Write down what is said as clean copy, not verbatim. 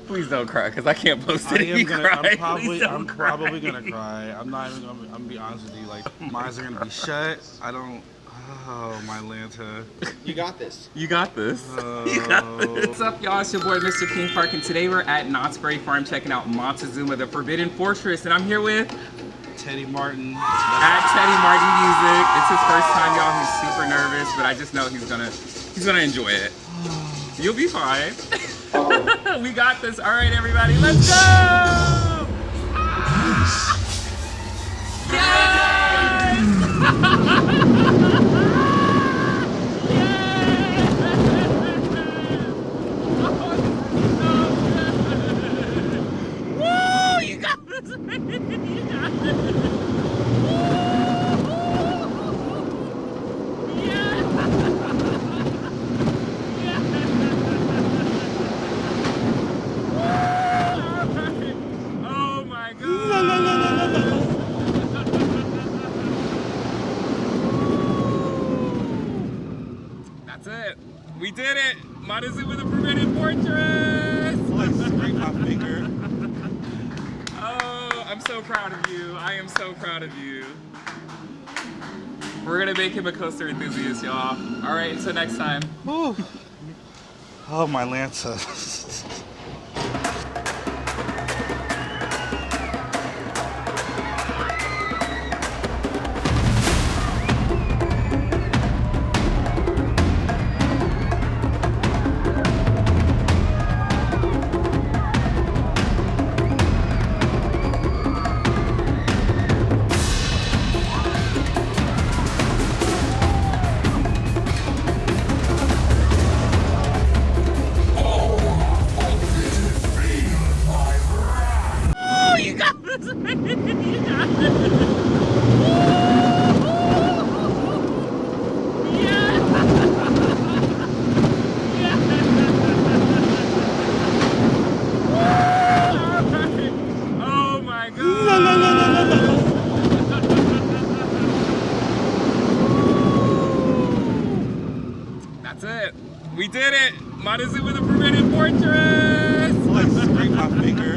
Please don't cry, because I can't post it if you cry. I'm probably gonna cry. I'm not even gonna. I'm gonna be honest with you. Like, my eyes are gonna be shut. I don't. Oh, my Lanta. You got this. You got this. You got this. What's up, y'all? It's your boy, Mr. King Park, and today we're at Knott's Farm checking out MonteZOOMa, the Forbidden Fortress, and I'm here with Teddy Martin. At Teddy Martin Music. It's his first time, y'all. He's super nervous, but I just know he's gonna enjoy it. You'll be fine. We got this. All right, everybody, let's go! Yes! Woo! You got this! You got this! That's it. We did it. MonteZOOMa, the Forbidden Fortress. Let's scrape my finger. Oh, I'm so proud of you. I am so proud of you. We're gonna make him a coaster enthusiast, y'all. All right, until next time. Woo. Oh, my Lanta. You got this. You got this. Yeah. Yeah. Oh my God. That's it. We did it. MonteZOOMa, the Forbidden Fortress. Let's scrape my finger.